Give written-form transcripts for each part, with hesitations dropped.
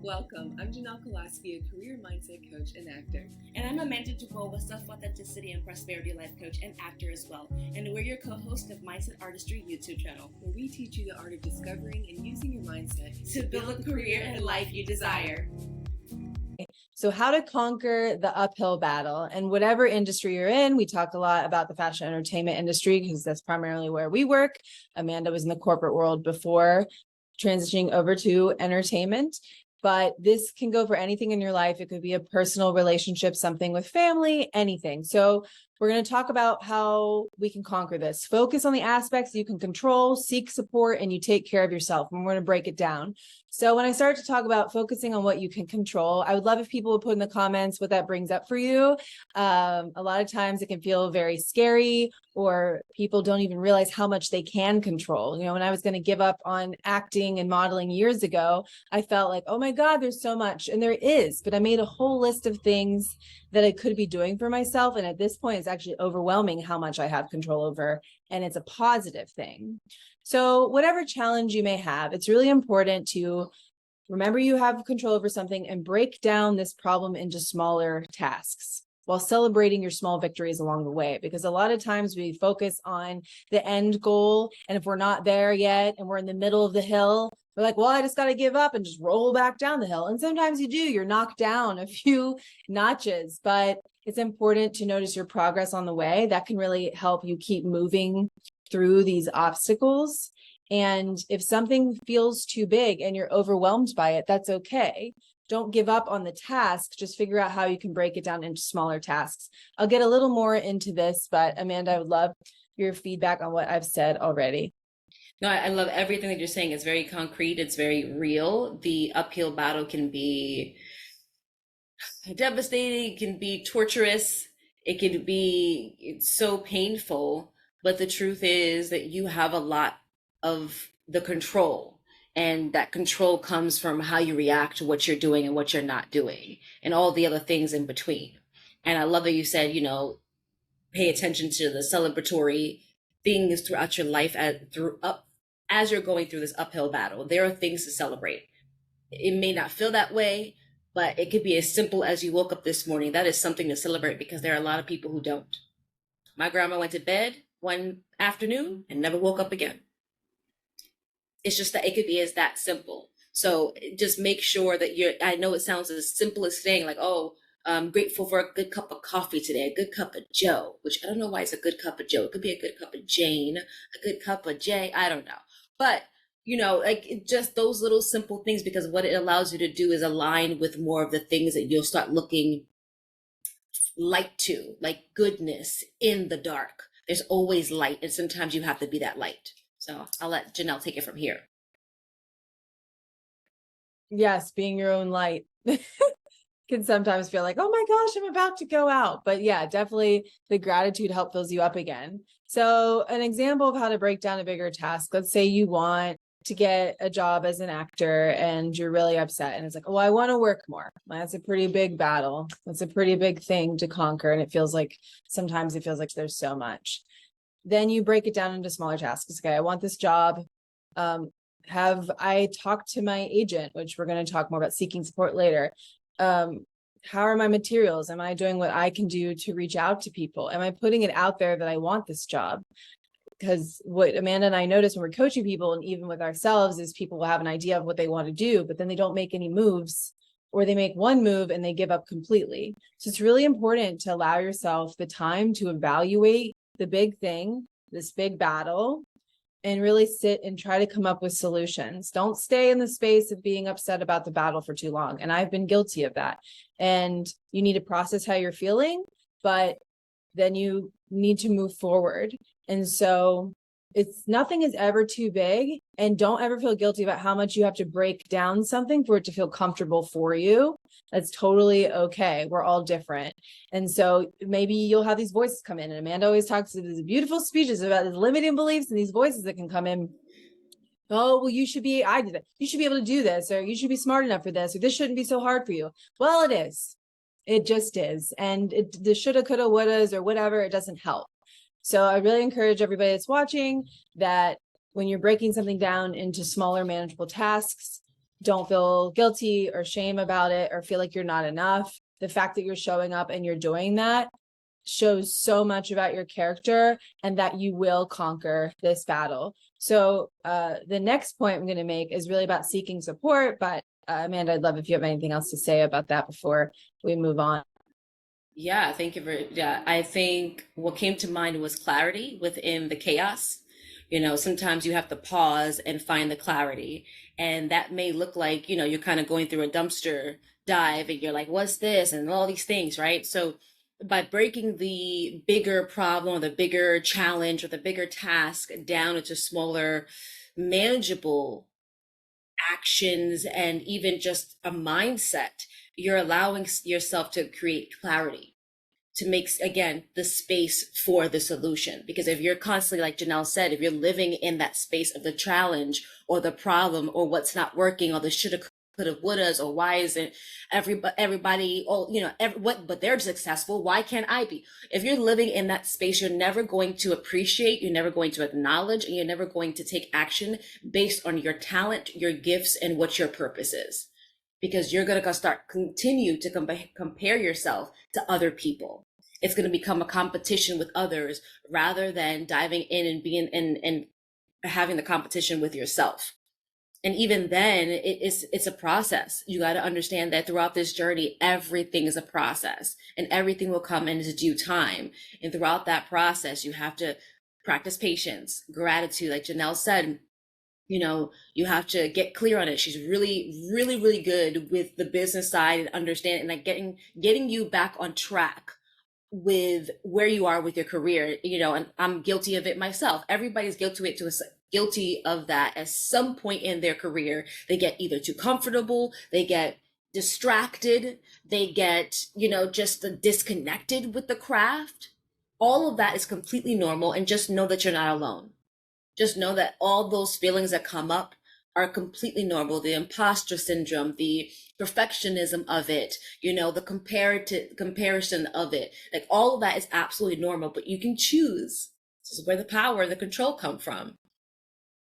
Welcome. I'm Janel Koloski, a career mindset coach and actor. And I'm Amanda Debraux, a self-authenticity and prosperity life coach and actor as well. And we're your co-host of Mindset Artistry YouTube channel, where we teach you the art of discovering and using your mindset to build a career and life you desire. So how to conquer the uphill battle. And whatever industry you're in, we talk a lot about the fashion entertainment industry because that's primarily where we work. Amanda was in the corporate world before transitioning over to entertainment. But this can go for anything in your life. It could be a personal relationship, something with family, anything. So we're going to talk about how we can conquer this. Focus on the aspects you can control, seek support, and you take care of yourself. And we're going to break it down. So when I start to talk about focusing on what you can control, I would love if people would put in the comments what that brings up for you. A lot of times it can feel very scary, or people don't even realize how much they can control. You know, when I was going to give up on acting and modeling years ago, I felt like, oh my God, there's so much. And there is, but I made a whole list of things that I could be doing for myself. And at this point, it's actually overwhelming how much I have control over. And it's a positive thing. So whatever challenge you may have, it's really important to remember you have control over something and break down this problem into smaller tasks while celebrating your small victories along the way. Because a lot of times we focus on the end goal. And if we're not there yet and we're in the middle of the hill, we're like, well, I just got to give up and just roll back down the hill. And sometimes you do, you're knocked down a few notches, but it's important to notice your progress on the way. That can really help you keep moving through these obstacles. And if something feels too big and you're overwhelmed by it, that's okay. Don't give up on the task. Just figure out how you can break it down into smaller tasks. I'll get a little more into this, but Amanda, I would love your feedback on what I've said already. No, I love everything that you're saying. It's very concrete. It's very real. The uphill battle can be devastating. It can be torturous. It can be it's so painful. But the truth is that you have a lot of the control. And that control comes from how you react to what you're doing and what you're not doing and all the other things in between. And I love that you said, you know, pay attention to the celebratory things throughout your life as you're going through this uphill battle. There are things to celebrate. It may not feel that way, but it could be as simple as you woke up this morning. That is something to celebrate because there are a lot of people who don't. My grandma went to bed one afternoon and never woke up again. It's just that it could be as that simple. So just make sure that I know it sounds as simple as saying like, oh, I'm grateful for a good cup of coffee today, a good cup of Joe, which I don't know why it's a good cup of Joe. It could be a good cup of Jane, a good cup of Jay. I don't know. But, you know, like just those little simple things, because what it allows you to do is align with more of the things that you'll start looking light to, like goodness in the dark. There's always light, and sometimes you have to be that light. So I'll let Janel take it from here. Yes, being your own light can sometimes feel like, oh my gosh, I'm about to go out. But yeah, definitely the gratitude help fills you up again. So an example of how to break down a bigger task, let's say you want to get a job as an actor and you're really upset and it's like, oh, I want to work more. That's a pretty big battle. That's a pretty big thing to conquer. And sometimes it feels like there's so much. Then you break it down into smaller tasks. Okay, I want this job. Have I talked to my agent, which we're going to talk more about seeking support later. How are my materials? Am I doing what I can do to reach out to people? Am I putting it out there that I want this job? Because what Amanda and I notice when we're coaching people and even with ourselves is people will have an idea of what they want to do, but then they don't make any moves, or they make one move and they give up completely. So it's really important to allow yourself the time to evaluate the big thing, this big battle, and really sit and try to come up with solutions. Don't stay in the space of being upset about the battle for too long. And I've been guilty of that. And you need to process how you're feeling, but then you need to move forward. And so nothing is ever too big, and don't ever feel guilty about how much you have to break down something for it to feel comfortable for you. That's totally okay. We're all different. And so maybe you'll have these voices come in, and Amanda always talks to these beautiful speeches about these limiting beliefs and these voices that can come in. Oh, well, you should be able to do this, or you should be smart enough for this, or this shouldn't be so hard for you. Well, it is. It just is. And the shoulda, coulda, wouldas, or whatever, it doesn't help. So I really encourage everybody that's watching that when you're breaking something down into smaller manageable tasks, don't feel guilty or shame about it or feel like you're not enough. The fact that you're showing up and you're doing that shows so much about your character and that you will conquer this battle. So the next point I'm going to make is really about seeking support. But Amanda, I'd love if you have anything else to say about that before we move on. Yeah, thank you yeah, I think what came to mind was clarity within the chaos. Sometimes you have to pause and find the clarity. And that may look like, you're kind of going through a dumpster dive and you're like, what's this? And all these things, right? So by breaking the bigger problem or the bigger challenge or the bigger task down into smaller, manageable actions and even just a mindset, you're allowing yourself to create clarity, to make, again, the space for the solution. Because if you're constantly, like Janel said, if you're living in that space of the challenge or the problem or what's not working or the shoulda, coulda, wouldas, or why isn't everybody, but they're successful, why can't I be? If you're living in that space, you're never going to appreciate, you're never going to acknowledge, and you're never going to take action based on your talent, your gifts, and what your purpose is. Because you're going to continue to compare yourself to other people. It's going to become a competition with others rather than diving in and being and having the competition with yourself. And even then, it's a process. You got to understand that throughout this journey, everything is a process and everything will come in its due time. And throughout that process, you have to practice patience, gratitude, like Janel said. You have to get clear on it. She's really, really, really good with the business side and understanding and like getting you back on track with where you are with your career, and I'm guilty of it myself. Everybody's guilty of that at some point in their career. They get either too comfortable, they get distracted, they get, just disconnected with the craft. All of that is completely normal, and just know that you're not alone. Just know that all those feelings that come up are completely normal. The imposter syndrome, the perfectionism of it, the comparison of it, like all of that is absolutely normal, but you can choose. This is where the power and the control come from,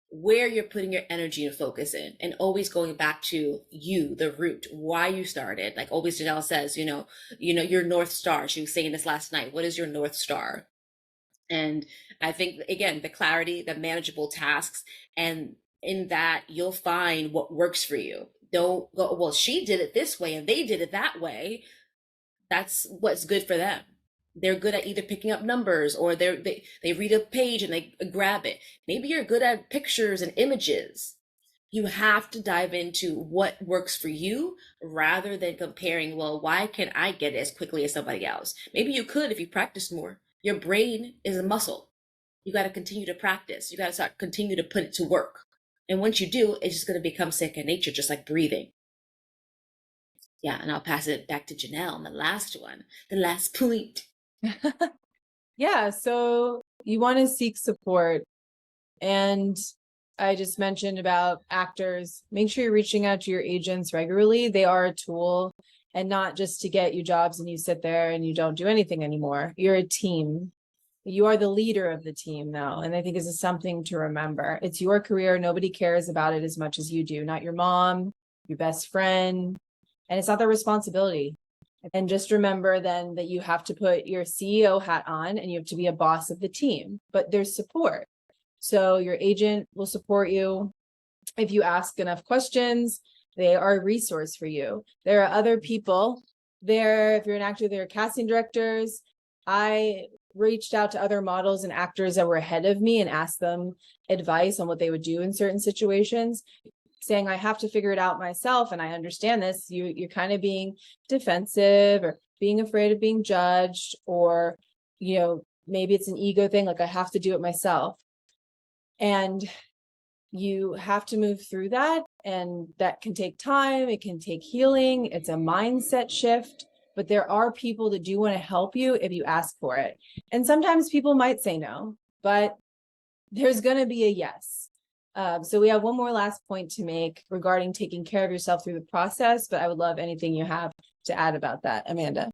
where you're putting your energy and focus in, and always going back to you, the root, why you started. Like always Janelle says, your North Star. She was saying this last night. What is your North Star? And I think, again, the clarity, the manageable tasks, and in that you'll find what works for you. Don't go, well, she did it this way and they did it that way. That's what's good for them. They're good at either picking up numbers or they read a page and they grab it. Maybe you're good at pictures and images. You have to dive into what works for you rather than comparing, well, why can't I get it as quickly as somebody else? Maybe you could if you practice more. Your brain is a muscle. You got to continue to practice. You got to continue to put it to work. And once you do, it's just going to become second nature, just like breathing. Yeah, and I'll pass it back to Janelle on the last one, the last point. Yeah, so you want to seek support. And I just mentioned about actors. Make sure you're reaching out to your agents regularly. They are a tool, and not just to get you jobs and you sit there and you don't do anything anymore. You're a team. You are the leader of the team now. And I think this is something to remember. It's your career. Nobody cares about it as much as you do. Not your mom, your best friend. And it's not their responsibility. And just remember then that you have to put your CEO hat on and you have to be a boss of the team, but there's support. So your agent will support you. If you ask enough questions, they are a resource for you. There are other people there. If you're an actor, there are casting directors. I reached out to other models and actors that were ahead of me and asked them advice on what they would do in certain situations, saying, I have to figure it out myself. And I understand this. You're kind of being defensive or being afraid of being judged, or, maybe it's an ego thing. Like I have to do it myself. And you have to move through that. And that can take time. It can take healing. It's a mindset shift. But there are people that do want to help you if you ask for it. And sometimes people might say no, but there's going to be a yes. So we have one more last point to make regarding taking care of yourself through the process, but I would love anything you have to add about that, Amanda.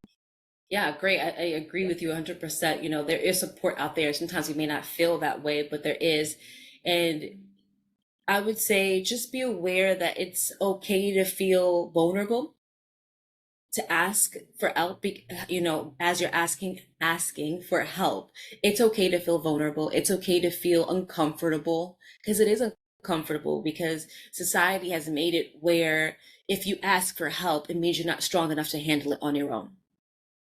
Yeah, great. I agree with you 100%. There is support out there. Sometimes we may not feel that way, but there is. And I would say just be aware that it's okay to feel vulnerable, to ask for help, as you're asking for help. It's okay to feel vulnerable. It's okay to feel uncomfortable, because it is uncomfortable, because society has made it where if you ask for help, it means you're not strong enough to handle it on your own.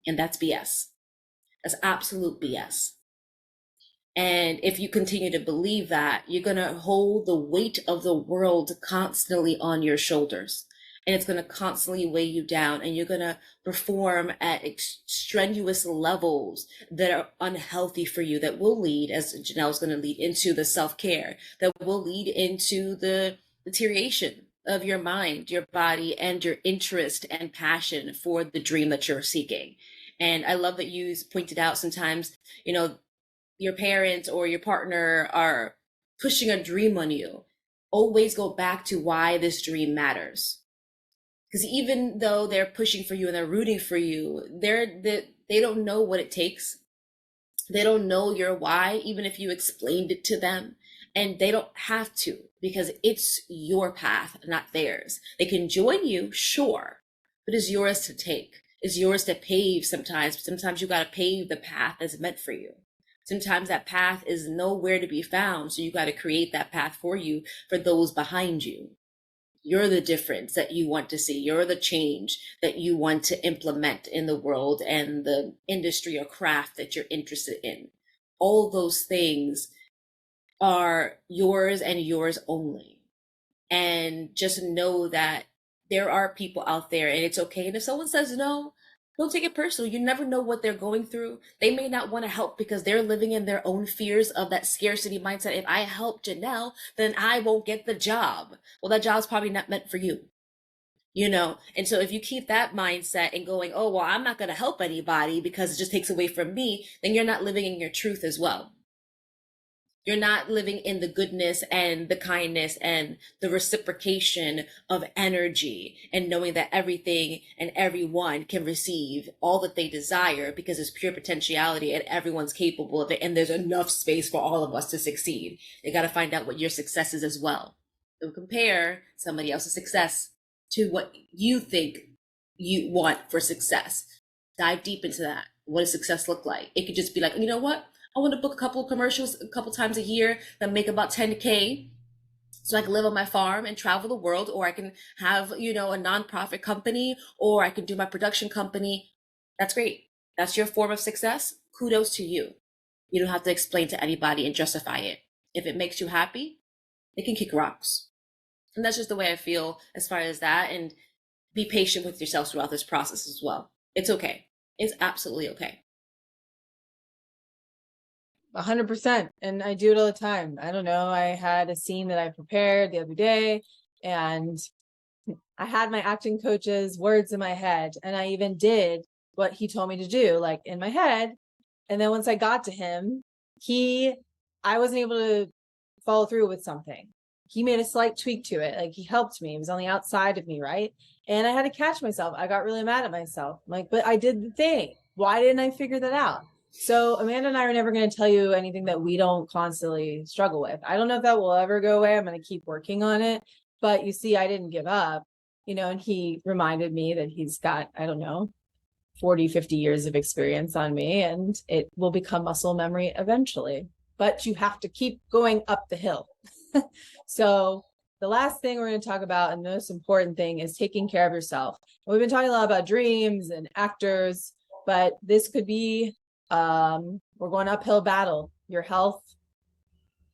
And that's BS. That's absolute BS. And if you continue to believe that, you're going to hold the weight of the world constantly on your shoulders. And it's going to constantly weigh you down. And you're going to perform at strenuous levels that are unhealthy for you, that will lead, as Janelle is going to lead, into the self-care, that will lead into the deterioration of your mind, your body, and your interest and passion for the dream that you're seeking. And I love that you pointed out sometimes, your parents or your partner are pushing a dream on you. Always go back to why this dream matters. Because even though they're pushing for you and they're rooting for you, they don't know what it takes. They don't know your why, even if you explained it to them. And they don't have to, because it's your path, not theirs. They can join you, sure, but it's yours to take. It's yours to pave sometimes. Sometimes you got to pave the path that's meant for you. Sometimes that path is nowhere to be found. So you got to create that path for you, for those behind you. You're the difference that you want to see. You're the change that you want to implement in the world and the industry or craft that you're interested in. All those things are yours and yours only. And just know that there are people out there, and it's okay. And if someone says no, don't take it personal. You never know what they're going through. They may not want to help because they're living in their own fears of that scarcity mindset. If I help Janelle, then I won't get the job. Well, that job's probably not meant for you. And so if you keep that mindset and going, oh, well, I'm not going to help anybody because it just takes away from me, then you're not living in your truth as well. You're not living in the goodness and the kindness and the reciprocation of energy, and knowing that everything and everyone can receive all that they desire because it's pure potentiality and everyone's capable of it. And there's enough space for all of us to succeed. You got to find out what your success is as well. Don't compare somebody else's success to what you think you want for success. Dive deep into that. What does success look like? It could just be like, you know what? I want to book a couple of commercials a couple times a year that make about 10K, so I can live on my farm and travel the world, or I can have, a nonprofit company, or I can do my production company. That's great. That's your form of success. Kudos to you. You don't have to explain to anybody and justify it. If it makes you happy, it can kick rocks. And that's just the way I feel as far as that. And be patient with yourself throughout this process as well. It's okay. It's absolutely okay. 100%. And I do it all the time. I don't know. I had a scene that I prepared the other day, and I had my acting coach's words in my head, and I even did what he told me to do, like in my head. And then once I got to him, I wasn't able to follow through with something. He made a slight tweak to it. Like, he helped me. He was on the outside of me, right? And I had to catch myself. I got really mad at myself. I'm like, but I did the thing. Why didn't I figure that out? So Amanda and I are never going to tell you anything that we don't constantly struggle with. I don't know if that will ever go away. I'm going to keep working on it. But you see, I didn't give up, and he reminded me that he's got, I don't know, 40, 50 years of experience on me, and it will become muscle memory eventually. But you have to keep going up the hill. So the last thing we're going to talk about, and the most important thing, is taking care of yourself. We've been talking a lot about dreams and actors, but this could be, we're going uphill battle. Your health,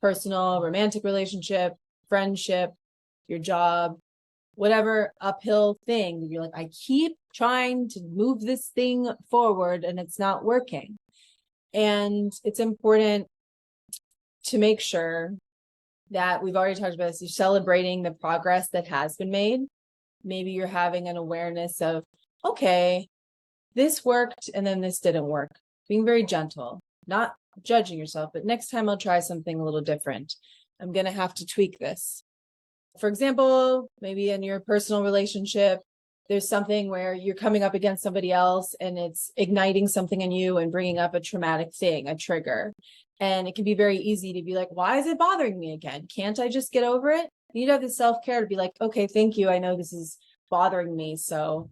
personal, romantic relationship, friendship, your job, whatever uphill thing. You're like, I keep trying to move this thing forward and it's not working. And it's important to make sure that, we've already talked about this, you're celebrating the progress that has been made. Maybe you're having an awareness of, okay, this worked and then this didn't work. Being very gentle, not judging yourself, but next time I'll try something a little different. I'm going to have to tweak this. For example, maybe in your personal relationship, there's something where you're coming up against somebody else and it's igniting something in you and bringing up a traumatic thing, a trigger. And it can be very easy to be like, why is it bothering me again? Can't I just get over it? You need to have the self-care to be like, okay, thank you. I know this is bothering me. So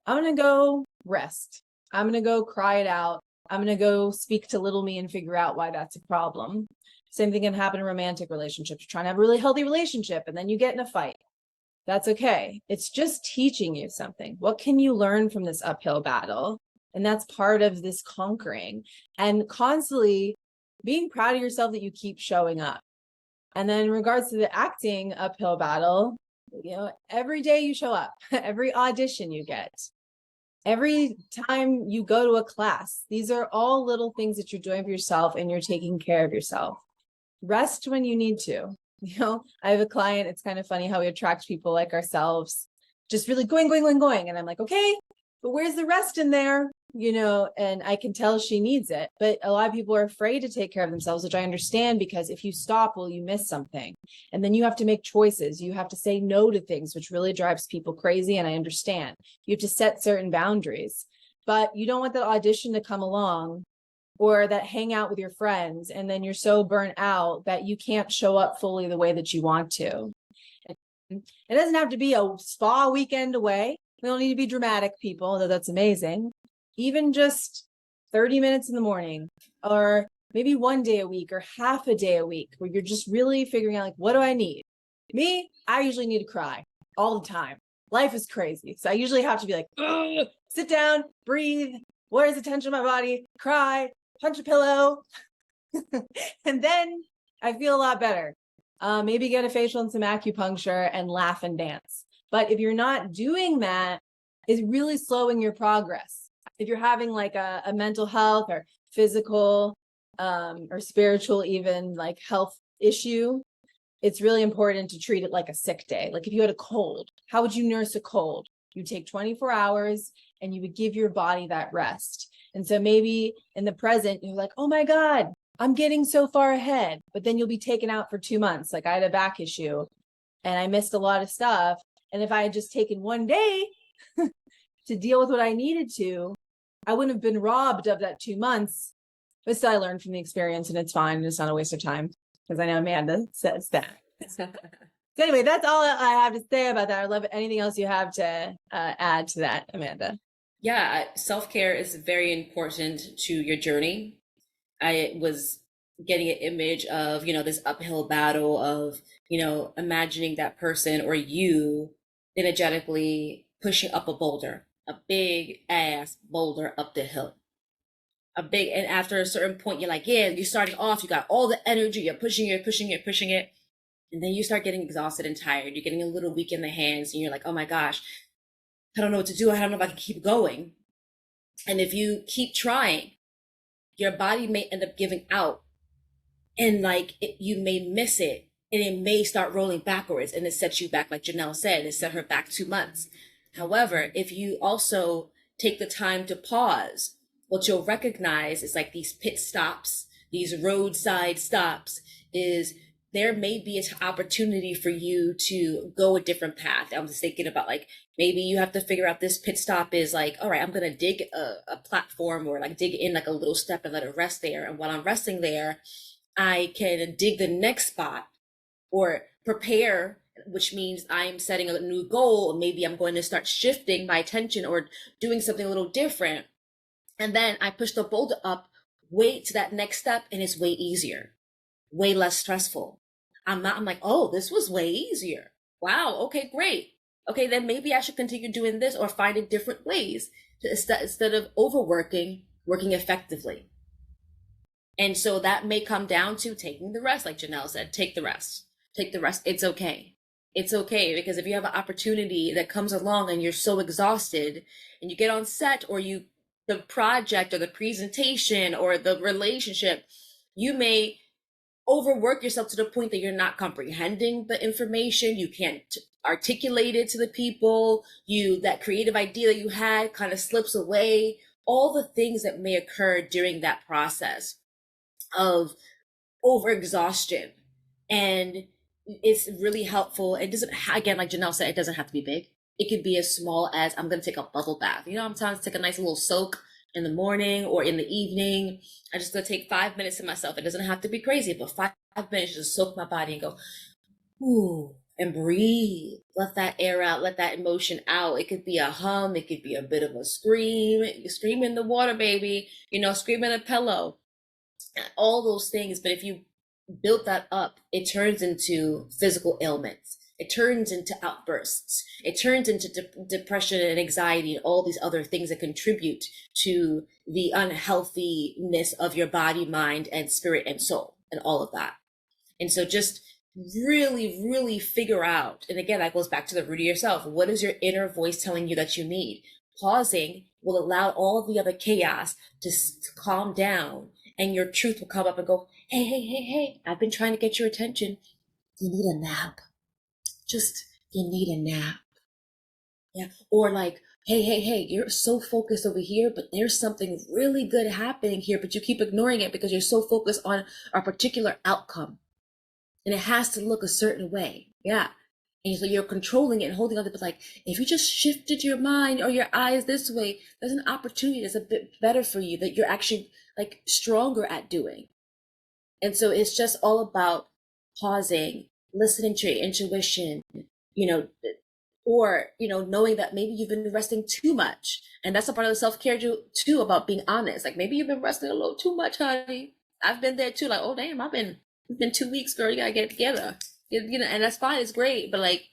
I'm going to go rest. I'm going to go cry it out. I'm going to go speak to little me and figure out why that's a problem. Same thing can happen in romantic relationships. You're trying to have a really healthy relationship and then you get in a fight. That's okay. It's just teaching you something. What can you learn from this uphill battle? And that's part of this conquering and constantly being proud of yourself that you keep showing up. And then in regards to the acting uphill battle, every day you show up, every audition you get, every time you go to a class, these are all little things that you're doing for yourself and you're taking care of yourself. Rest when you need to. I have a client. It's kind of funny how we attract people like ourselves, just really going. And I'm like, okay, but where's the rest in there? And I can tell she needs it. But a lot of people are afraid to take care of themselves, which I understand, because if you stop, well, you miss something. And then you have to make choices. You have to say no to things, which really drives people crazy. And I understand. You have to set certain boundaries, but you don't want that audition to come along or that hangout with your friends, and then you're so burnt out that you can't show up fully the way that you want to. It doesn't have to be a spa weekend away. We don't need to be dramatic people, although that's amazing. Even just 30 minutes in the morning, or maybe one day a week or half a day a week, where you're just really figuring out, like, what do I need? Me, I usually need to cry all the time. Life is crazy. So I usually have to be like, sit down, breathe. Where's the tension of my body? Cry. Punch a pillow, and then I feel a lot better. Maybe get a facial and some acupuncture and laugh and dance. But if you're not doing that, it's really slowing your progress. If you're having like a mental health or physical or spiritual, even like health issue, it's really important to treat it like a sick day. Like if you had a cold, how would you nurse a cold? You take 24 hours and you would give your body that rest. And so maybe in the present, you're like, oh my God, I'm getting so far ahead, but then you'll be taken out for 2 months. Like I had a back issue and I missed a lot of stuff. And if I had just taken one day to deal with what I needed to, I wouldn't have been robbed of that 2 months. But still, I learned from the experience and it's fine. And it's not a waste of time, because I know Amanda says that. So anyway, that's all I have to say about that. I love it. Anything else you have to add to that, Amanda? Yeah, self-care is very important to your journey. I was getting an image of, this uphill battle of, imagining that person or you energetically pushing up a boulder, a big ass boulder up the hill. And after a certain point, you're like, yeah, you're starting off, you got all the energy, you're pushing it. And then you start getting exhausted and tired. You're getting a little weak in the hands and you're like, oh my gosh, I don't know what to do. I don't know if I can keep going. And if you keep trying, your body may end up giving out, and you may miss it, and it may start rolling backwards, and it sets you back. Like Janel said, it set her back 2 months. However, if you also take the time to pause, what you'll recognize is like these pit stops, these roadside stops, is there may be an opportunity for you to go a different path. I was thinking about maybe you have to figure out this pit stop is all right, I'm going to dig a platform or dig in a little step and let it rest there. And while I'm resting there, I can dig the next spot or prepare, which means I'm setting a new goal. Or maybe I'm going to start shifting my attention or doing something a little different. And then I push the boulder up, way to that next step, and it's way easier, way less stressful. I'm like, oh, this was way easier. Wow. Okay, great. Okay, then maybe I should continue doing this or finding different ways instead of working effectively. And so that may come down to taking the rest. Like Janel said, take the rest. It's okay. It's okay, because if you have an opportunity that comes along and you're so exhausted and you get on set or the project or the presentation or the relationship, you may overwork yourself to the point that you're not comprehending the information. You can't articulate it to the people. That creative idea that you had kind of slips away. All the things that may occur during that process of overexhaustion. And it's really helpful. It doesn't, again, like Janel said, it doesn't have to be big. It could be as small as I'm going to take a bubble bath. Sometimes take a nice little soak in the morning or in the evening. I just gonna take 5 minutes to myself. It doesn't have to be crazy, but 5 minutes just soak my body and go, ooh, and breathe. Let that air out, let that emotion out. It could be a hum, it could be a bit of a scream. You scream in the water, baby, scream in a pillow, all those things. But if you build that up, it turns into physical ailments. It turns into outbursts. It turns into depression and anxiety and all these other things that contribute to the unhealthiness of your body, mind, and spirit and soul and all of that. And so just really, really figure out, and again, that goes back to the root of yourself. What is your inner voice telling you that you need? Pausing will allow all the other chaos to calm down, and your truth will come up and go, hey, I've been trying to get your attention. You need a nap. You need a nap. Yeah. Or like, hey, you're so focused over here, but there's something really good happening here, but you keep ignoring it because you're so focused on a particular outcome. And it has to look a certain way. Yeah. And so you're controlling it and holding on to it. But like, if you just shifted your mind or your eyes this way, there's an opportunity that's a bit better for you that you're actually like stronger at doing. And so it's just all about pausing, listening to your intuition, or knowing that maybe you've been resting too much. And that's a part of the self-care too, about being honest. Like, maybe you've been resting a little too much, honey. I've been there too. Like, oh damn, it's been 2 weeks, girl. You gotta get it together. And that's fine. It's great. But like,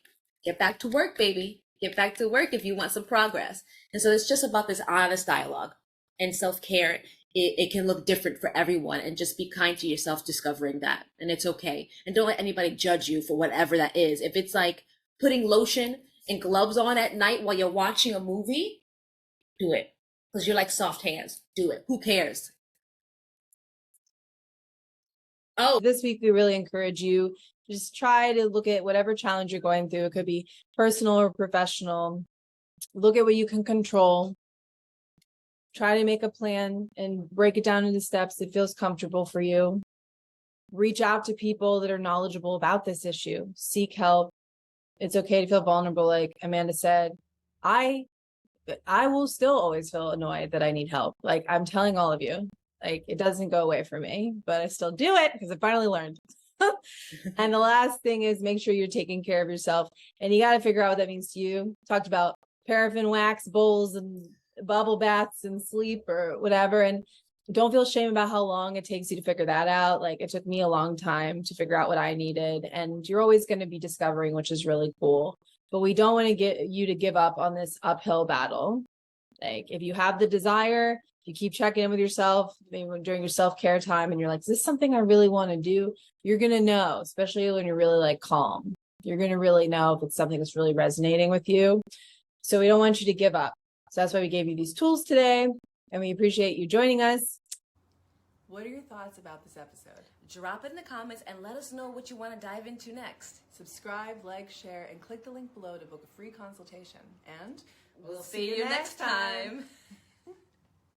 get back to work, baby. Get back to work if you want some progress. And so it's just about this honest dialogue. And self-care, it can look different for everyone. And just be kind to yourself discovering that. And it's okay. And don't let anybody judge you for whatever that is. If it's like putting lotion and gloves on at night while you're watching a movie, do it. Because you're like soft hands. Do it. Who cares? Oh, this week we really encourage you to just try to look at whatever challenge you're going through. It could be personal or professional. Look at what you can control. Try to make a plan and break it down into steps that feels comfortable for you. Reach out to people that are knowledgeable about this issue. Seek help. It's okay to feel vulnerable. Like Amanda said, I will still always feel annoyed that I need help. Like, I'm telling all of you, like, it doesn't go away from me, but I still do it because I finally learned. And the last thing is, make sure you're taking care of yourself, and you got to figure out what that means to you. Talked about paraffin wax bowls and bubble baths and sleep or whatever. And don't feel shame about how long it takes you to figure that out. Like, it took me a long time to figure out what I needed, and you're always going to be discovering, which is really cool. But we don't want to get you to give up on this uphill battle. Like, if you have the desire, you keep checking in with yourself, maybe during your self-care time, and you're like, is this something I really want to do? You're going to know, especially when you're really like calm. You're going to really know if it's something that's really resonating with you. So we don't want you to give up. So that's why we gave you these tools today, and we appreciate you joining us. What are your thoughts about this episode? drop it in the comments and let us know what you want to dive into next. Subscribe, like, share, and click the link below to book a free consultation. And we'll see you next time.